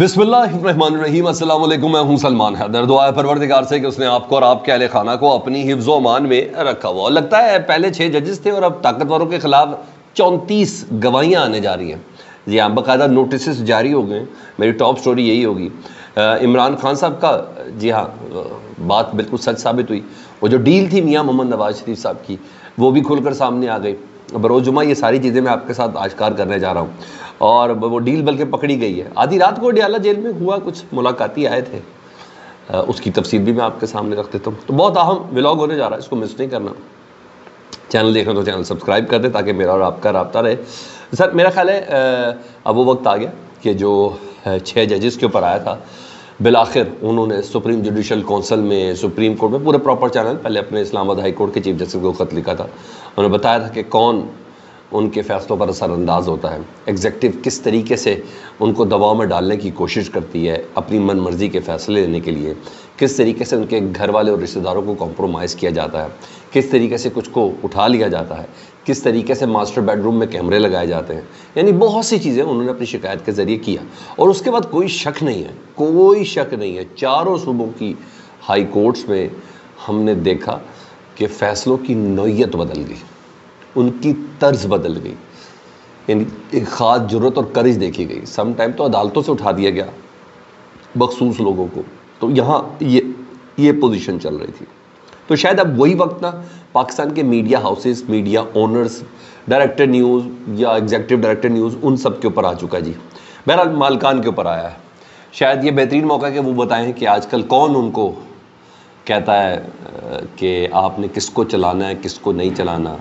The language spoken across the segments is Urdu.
بسم اللہ الرحمن الرحیم۔ السلام علیکم، میں ہوں سلمان حیدر۔ دعا ہے پروردگار سے کہ اس نے آپ کو اور آپ کے اہل خانہ کو اپنی حفظ و امان میں رکھا ہوا۔ لگتا ہے پہلے 6 ججز تھے اور اب طاقتوروں کے خلاف 34 گواہیاں آنے جا رہی ہیں۔ جی ہاں، باقاعدہ نوٹسز جاری ہو گئے۔ میری ٹاپ سٹوری یہی ہوگی۔ عمران خان صاحب کا، جی ہاں، بات بالکل سچ ثابت ہوئی۔ وہ جو ڈیل تھی میاں محمد نواز شریف صاحب کی، وہ بھی کھل کر سامنے آ گئی۔ بروز جمعہ یہ ساری چیزیں میں آپ کے ساتھ آشکار کرنے جا رہا ہوں، اور وہ ڈیل بلکہ پکڑی گئی ہے۔ آدھی رات کو ڈیالہ جیل میں ہوا کچھ ملاقاتی آئے تھے، اس کی تفصیل بھی میں آپ کے سامنے رکھ دیتا ہوں۔ تو بہت اہم ولاگ ہونے جا رہا ہے، اس کو مس نہیں کرنا۔ چینل دیکھ رہے تو چینل سبسکرائب کر دیں تاکہ میرا اور آپ کا رابطہ رہے۔ سر میرا خیال ہے اب وہ وقت آ گیا کہ جو 6 ججز کے اوپر آیا تھا، بالآخر انہوں نے سپریم جوڈیشل کونسل میں، سپریم کورٹ میں، پورے پراپر چینل، پہلے اپنے اسلام آباد ہائی کورٹ کے چیف جسٹس کو خط لکھا تھا۔ انہوں نے بتایا تھا کہ کون ان کے فیصلوں پر اثر انداز ہوتا ہے، ایگزیکٹو کس طریقے سے ان کو دباؤ میں ڈالنے کی کوشش کرتی ہے اپنی من مرضی کے فیصلے لینے کے لیے، کس طریقے سے ان کے گھر والے اور رشتہ داروں کو کمپرومائز کیا جاتا ہے، کس طریقے سے کچھ کو اٹھا لیا جاتا ہے، کس طریقے سے ماسٹر بیڈ روم میں کیمرے لگائے جاتے ہیں۔ یعنی بہت سی چیزیں انہوں نے اپنی شکایت کے ذریعے کیا، اور اس کے بعد کوئی شک نہیں ہے، چاروں صوبوں کی ہائی کورٹس میں ہم نے دیکھا کہ فیصلوں کی نوعیت بدل گئی، ان کی طرز بدل گئی، یعنی ایک خاص جرت اور کرج دیکھی گئی۔ سم ٹائم تو عدالتوں سے اٹھا دیا گیا مخصوص لوگوں کو، تو یہاں یہ پوزیشن چل رہی تھی۔ تو شاید اب وہی وقت نا پاکستان کے media houses, media owners, director news یا ایگزیکٹو ڈائریکٹر نیوز، ان سب کے اوپر آ چکا جی۔ بہرحال مالکان کے اوپر آیا ہے۔ شاید یہ بہترین موقع ہے کہ وہ بتائیں کہ آج کل کون ان کو کہتا ہے کہ آپ نے کس کو چلانا ہے، کس کو نہیں چلانا،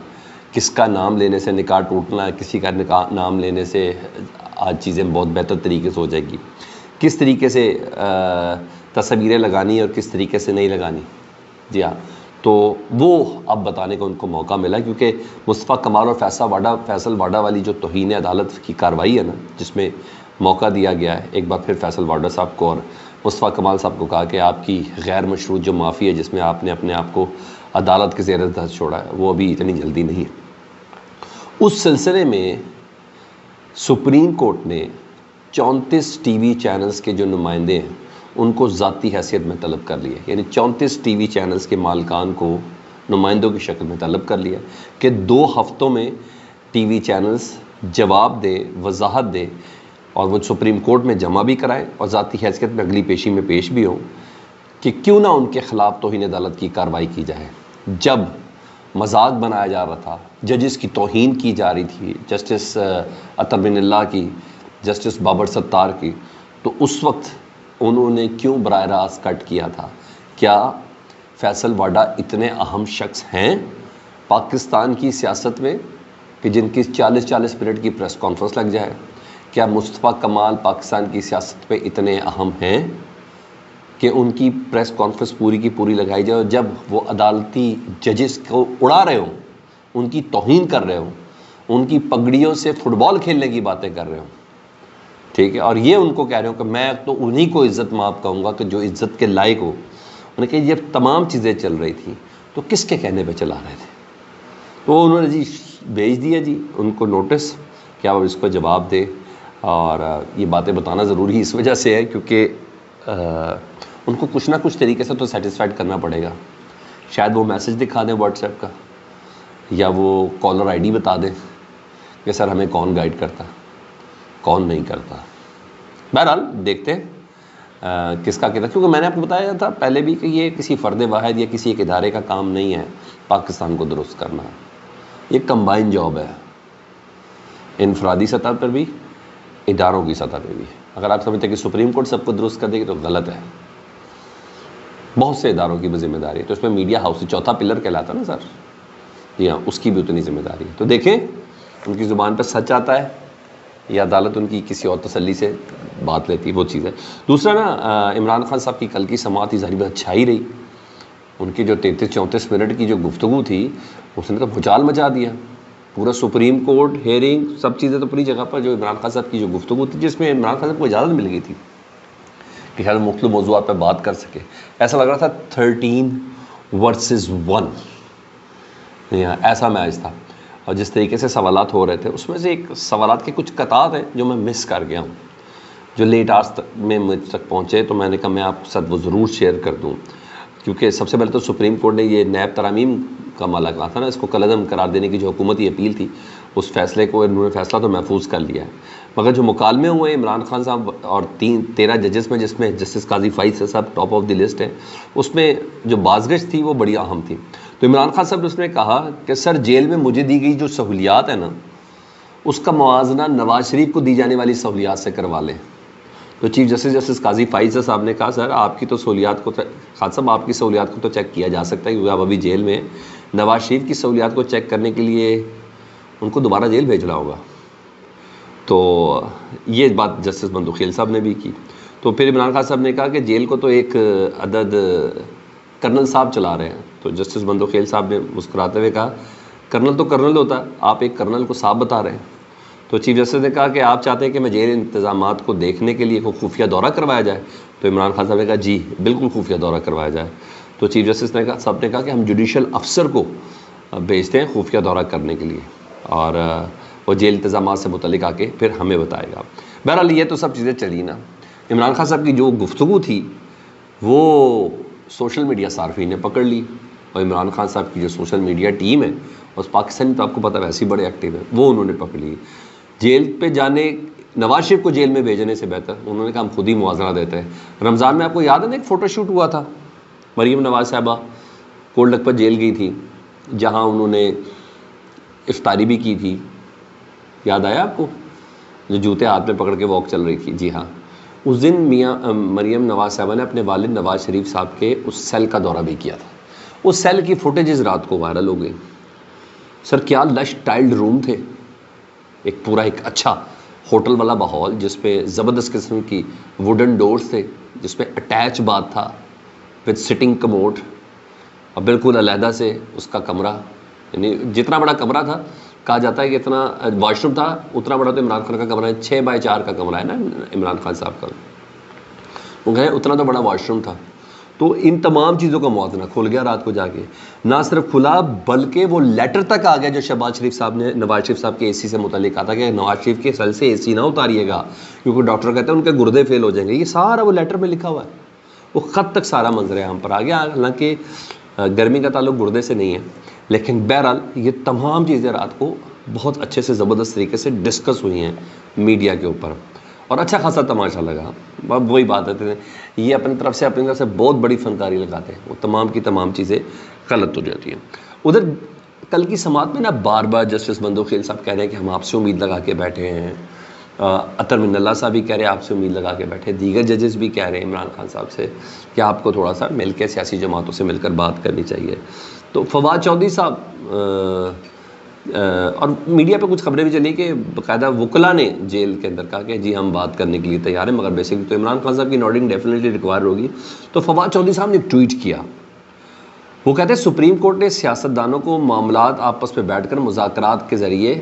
کس کا نام لینے سے نکاح ٹوٹنا ہے، کسی کا نام لینے سے آج چیزیں بہت بہتر طریقے سے ہو جائے گی، کس طریقے سے تصویریں لگانی اور کس طریقے سے نہیں لگانی۔ جی ہاں، تو وہ اب بتانے کا ان کو موقع ملا، کیونکہ مصطفیٰ کمال اور فیصل واڈا والی جو توہین عدالت کی کارروائی ہے نا، جس میں موقع دیا گیا ہے ایک بار پھر فیصل واڈا صاحب کو اور مصطفیٰ کمال صاحب کو، کہا کہ آپ کی غیر مشروط جو معافی ہے جس میں آپ نے اپنے آپ کو عدالت کے زیر دست چھوڑا ہے، وہ ابھی اتنی جلدی نہیں ہے۔ اس سلسلے میں سپریم کورٹ نے 34 ٹی وی چینلز کے جو نمائندے ہیں ان کو ذاتی حیثیت میں طلب کر لیا، یعنی 34 ٹی وی چینلز کے مالکان کو نمائندوں کی شکل میں طلب کر لیا کہ 2 ہفتوں میں ٹی وی چینلز جواب دے، وضاحت دے، اور وہ سپریم کورٹ میں جمع بھی کرائیں اور ذاتی حیثیت میں اگلی پیشی میں پیش بھی ہوں کہ کیوں نہ ان کے خلاف توہین عدالت کی کارروائی کی جائے۔ جب مذاق بنایا جا رہا تھا، ججز کی توہین کی جا رہی تھی، جسٹس عطر بن اللہ کی، جسٹس بابر ستار کی، تو اس وقت انہوں نے کیوں براہ راست کٹ کیا تھا؟ کیا فیصل واڈا اتنے اہم شخص ہیں پاکستان کی سیاست میں کہ جن کی 40 منٹ کی پریس کانفرنس لگ جائے؟ کیا مصطفیٰ کمال پاکستان کی سیاست میں اتنے اہم ہیں کہ ان کی پریس کانفرنس پوری کی پوری لگائی جائے، اور جب وہ عدالتی ججز کو اڑا رہے ہوں، ان کی توہین کر رہے ہوں، ان کی پگڑیوں سے فٹ بال کھیلنے کی باتیں کر رہے ہوں، ٹھیک ہے، اور یہ ان کو کہہ رہے ہوں کہ میں تو انہی کو عزت مآب کہوں گا کہ جو عزت کے لائق ہو، انہیں کہ یہ تمام چیزیں چل رہی تھیں تو کس کے کہنے پہ چلا رہے تھے؟ تو انہوں نے جی بھیج دیا جی ان کو نوٹس کہ آپ اس کو جواب دیں، اور یہ باتیں بتانا ضروری اس وجہ سے ہے کیونکہ ان کو کچھ نہ کچھ طریقے سے تو سیٹسفائڈ کرنا پڑے گا۔ شاید وہ میسج دکھا دیں واٹس ایپ کا، یا وہ کالر آئی ڈی بتا دیں کہ سر ہمیں کون گائیڈ کرتا، کون نہیں کرتا۔ بہرحال دیکھتے ہیں کس کا کہتا، کیونکہ میں نے آپ کو بتایا تھا پہلے بھی کہ یہ کسی فرد واحد یا کسی ایک ادارے کا کام نہیں ہے پاکستان کو درست کرنا، یہ کمبائن جاب ہے، انفرادی سطح پر بھی، اداروں کی سطح پہ بھی۔ اگر آپ سمجھتے ہیں کہ سپریم کورٹ سب کو درست کر دے گی تو غلط ہے، بہت سے اداروں کی بھی ذمہ داری ہے، تو اس میں میڈیا ہاؤس چوتھا پلر کہلاتا نا سر، جی ہاں، اس کی بھی اتنی ذمہ داری ہے۔ تو دیکھیں ان کی زبان پہ سچ آتا ہے یا عدالت ان کی کسی اور تسلی سے بات لیتی ہے، وہ چیز ہے۔ دوسرا نا، عمران خان صاحب کی کل کی سماعت ظاہری بات اچھا ہی رہی، ان کی جو 33-34 منٹ کی جو گفتگو تھی اس نے تو بھوچال مچا دیا، پورا سپریم کورٹ ہیئرنگ سب چیزیں تو اپنی جگہ پر، جو عمران خان صاحب کی جو گفتگو تھی جس میں عمران خان صاحب کو اجازت مل گئی تھی کہ شاید مختلف موضوعات پہ بات کر سکے، ایسا لگ رہا تھا 13 ورسز 1، ایسا میچ تھا۔ اور جس طریقے سے سوالات ہو رہے تھے اس میں سے ایک سوالات کے کچھ قطعات ہیں جو میں مس کر گیا ہوں، جو لیٹ آج تک میں مجھ تک پہنچے، تو میں نے کہا میں آپ کے ساتھ وہ ضرور شیئر کر دوں، کیونکہ سب سے پہلے تو سپریم کورٹ نے یہ نیب ترامیم کا معاملہ کہا تھا نا، اس کو کالعدم قرار دینے کی جو حکومتی اپیل تھی، اس فیصلے کو انہوں نے فیصلہ تو محفوظ کر لیا ہے، مگر جو مکالمے ہوئے عمران خان صاحب اور 13 ججز میں، جس میں جسٹس قاضی فائز صاحب ٹاپ آف دی لسٹ ہیں، اس میں جو بازگشت تھی وہ بڑی اہم تھی۔ تو عمران خان صاحب نے کہا کہ سر جیل میں مجھے دی گئی جو سہولیات ہیں نا، اس کا موازنہ نواز شریف کو دی جانے والی سہولیات سے کروا لیں۔ تو چیف جسٹس قاضی فائز صاحب نے کہا سر آپ کی تو سہولیات کو، خان صاحب آپ کی سہولیات کو تو چیک کیا جا سکتا ہے کیونکہ آپ ابھی جیل میں ہیں، نواز شریف کی سہولیات کو چیک کرنے کے لیے ان کو دوبارہ جیل بھیجنا ہوگا۔ تو یہ بات جسٹس بندوخیل صاحب نے بھی کی۔ تو پھر عمران خان صاحب نے کہا کہ جیل کو تو ایک عدد کرنل صاحب چلا رہے ہیں۔ تو جسٹس بندوخیل صاحب نے مسکراتے ہوئے کہا کرنل تو کرنل ہوتا ہے، آپ ایک کرنل کو صاحب بتا رہے ہیں۔ تو چیف جسٹس نے کہا کہ آپ چاہتے ہیں کہ میں جیل انتظامات کو دیکھنے کے لیے کوئی خفیہ دورہ کروایا جائے؟ تو عمران خان صاحب نے کہا جی بالکل خفیہ دورہ کروایا جائے۔ تو چیف جسٹس نے کہا کہ ہم جوڈیشل افسر کو بھیجتے ہیں خفیہ دورہ کرنے کے لیے، اور وہ جیل انتظامات سے متعلق آ کے پھر ہمیں بتائے گا۔ بہرحال یہ تو سب چیزیں چلی نا۔ عمران خان صاحب کی جو گفتگو تھی وہ سوشل میڈیا صارفین نے پکڑ لی، اور عمران خان صاحب کی جو سوشل میڈیا ٹیم ہے اس پاکستان تو آپ کو پتہ ویسے ہی بڑے ایکٹیو ہیں، وہ انہوں نے پکڑ لی۔ جیل پہ جانے، نواز شریف کو جیل میں بھیجنے سے بہتر انہوں نے کہا ہم خود ہی موازنہ دیتے ہیں۔ رمضان میں آپ کو یاد ہے نا ایک فوٹو شوٹ ہوا تھا، مریم نواز صاحبہ کولڈ لکھپت جیل گئی تھی، جہاں انہوں نے افطاری بھی کی تھی، یاد آیا آپ کو؟ جو جوتے ہاتھ میں پکڑ کے واک چل رہی تھی، جی ہاں۔ اس دن میاں مریم نواز صاحبہ نے اپنے والد نواز شریف صاحب کے اس سیل کا دورہ بھی کیا تھا۔ اس سیل کی فوٹیجز رات کو وائرل ہو گئی۔ سر کیا لش ٹائلڈ روم تھے، ایک پورا ایک اچھا ہوٹل والا ماحول، جس پہ زبردست قسم کی ووڈن ڈورز تھے، جس پہ اٹیچ باتھ تھا وتھ سٹنگ کموڈ، اور بالکل علیحدہ سے اس کا کمرہ، یعنی جتنا بڑا کمرہ تھا، کہا جاتا ہے کہ اتنا واش روم تھا، اتنا بڑا تو عمران خان کا کمرہ ہے، 6x4 کا کمرہ ہے نا عمران خان صاحب کا، وہ کہیں اتنا تو بڑا واش روم تھا۔ تو ان تمام چیزوں کا موازنہ کھل گیا رات کو جا کے، نہ صرف کھلا بلکہ وہ لیٹر تک آ گیا جو شہباز شریف صاحب نے نواز شریف صاحب کے اے سی سے متعلق کہا تھا کہ نواز شریف کے سل سے اے سی نہ اتاریے گا کیونکہ ڈاکٹر کہتے ہیں ان کے گردے فیل ہو جائیں گے۔ یہ سارا وہ لیٹر میں لکھا ہوا ہے، وہ خط تک سارا منظر عام پر آ گیا، حالانکہ گرمی کا تعلق گردے سے نہیں ہے، لیکن بہرحال یہ تمام چیزیں رات کو بہت اچھے سے زبردست طریقے سے ڈسکس ہوئی ہیں میڈیا کے اوپر، اور اچھا خاصا تماشا لگا۔ اب وہی بات ہے، یہ اپنی طرف سے بہت بڑی فنکاری لگاتے ہیں، وہ تمام کی تمام چیزیں غلط ہو جاتی ہیں۔ ادھر کل کی سماعت میں نا بار بار جسٹس بندوخیل صاحب کہہ رہے ہیں کہ ہم آپ سے امید لگا کے بیٹھے ہیں، عطر من اللہ صاحب بھی کہہ رہے ہیں آپ سے امید لگا کے بیٹھے، دیگر ججز بھی کہہ رہے ہیں عمران خان صاحب سے کہ آپ کو تھوڑا سا مل کے سیاسی جماعتوں سے مل کر بات کرنی چاہیے۔ تو فواد چودھری صاحب اور میڈیا پہ کچھ خبریں بھی چلی کہ باقاعدہ وکلا نے جیل کے اندر کہا کہ جی ہم بات کرنے کے لیے تیار ہیں، مگر بیسکلی تو عمران خان صاحب کی نوٹنگ ڈیفینیٹلی ریکوائر ہوگی۔ تو فواد چودھری صاحب نے ایک ٹویٹ کیا، وہ کہتے ہیں سپریم کورٹ نے سیاستدانوں کو معاملات آپس میں بیٹھ کر مذاکرات کے ذریعے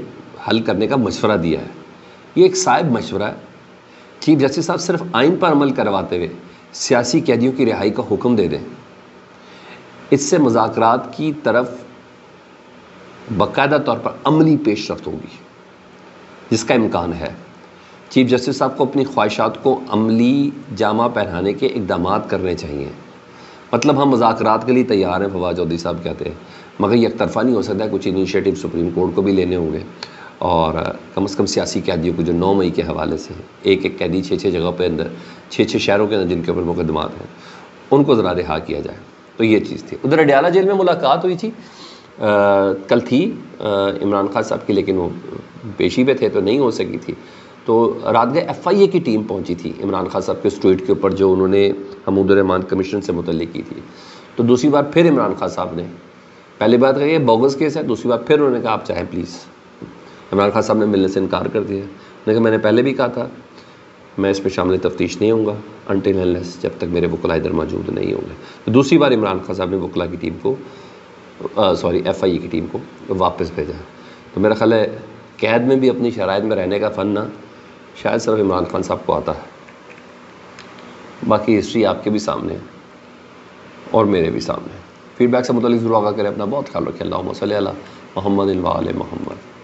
حل کرنے کا مشورہ دیا ہے۔ یہ ایک صائب مشورہ ہے۔ چیف جسٹس صاحب صرف آئین پر عمل کرواتے ہوئے سیاسی قیدیوں کی رہائی کا حکم دے دیں، اس سے مذاکرات کی طرف باقاعدہ طور پر عملی پیش رفت ہوگی جس کا امکان ہے۔ چیف جسٹس صاحب کو اپنی خواہشات کو عملی جامہ پہنانے کے اقدامات کرنے چاہیے۔ مطلب ہم مذاکرات کے لیے تیار ہیں، فواد چودھری صاحب کہتے ہیں، مگر یک طرفہ نہیں ہو سکتا ہے، کچھ انیشیٹو سپریم کورٹ کو بھی لینے ہوں گے، اور کم از کم سیاسی قیدیوں کو جو 9 مئی کے حوالے سے ایک ایک قیدی 6 جگہ پہ اندر 6 شہروں کے اندر جن کے اوپر مقدمات ہیں ان کو ذرا رہا کیا جائے۔ تو یہ چیز تھی۔ ادھر اڈیالہ جیل میں ملاقات ہوئی تھی، کل تھی عمران خان صاحب کی، لیکن وہ پیشی پہ تھے تو نہیں ہو سکی تھی۔ تو رات گئے FIA کی ٹیم پہنچی تھی عمران خان صاحب کے اس ٹویٹ کے اوپر جو انہوں نے حمود الرحمان کمیشن سے متعلق کی تھی۔ تو دوسری بار پھر عمران خان صاحب نے پہلی بات کہی یہ بوگس کیس ہے، دوسری بار پھر انہوں نے کہا آپ چاہیں پلیز۔ عمران خان صاحب نے ملنے سے انکار کر دیا، لیکن میں نے پہلے بھی کہا تھا میں اس پہ شامل تفتیش نہیں ہوں گا انٹل انلیس جب تک میرے وکلا ادھر موجود نہیں ہوں گے۔ تو دوسری بار عمران خان صاحب نے وکلا کی ٹیم کو FIA کی ٹیم کو واپس بھیجا۔ تو میرا خیال ہے قید میں بھی اپنی شرائط میں رہنے کا فن نہ شاید صرف عمران خان صاحب کو آتا ہے، باقی ہسٹری آپ کے بھی سامنے ہے اور میرے بھی سامنے ہے۔ فیڈ بیک سے متعلق ضرور آگاہ کریں، اپنا بہت خیال رکھیں۔ اللہم صلی علی محمد و آل محمد۔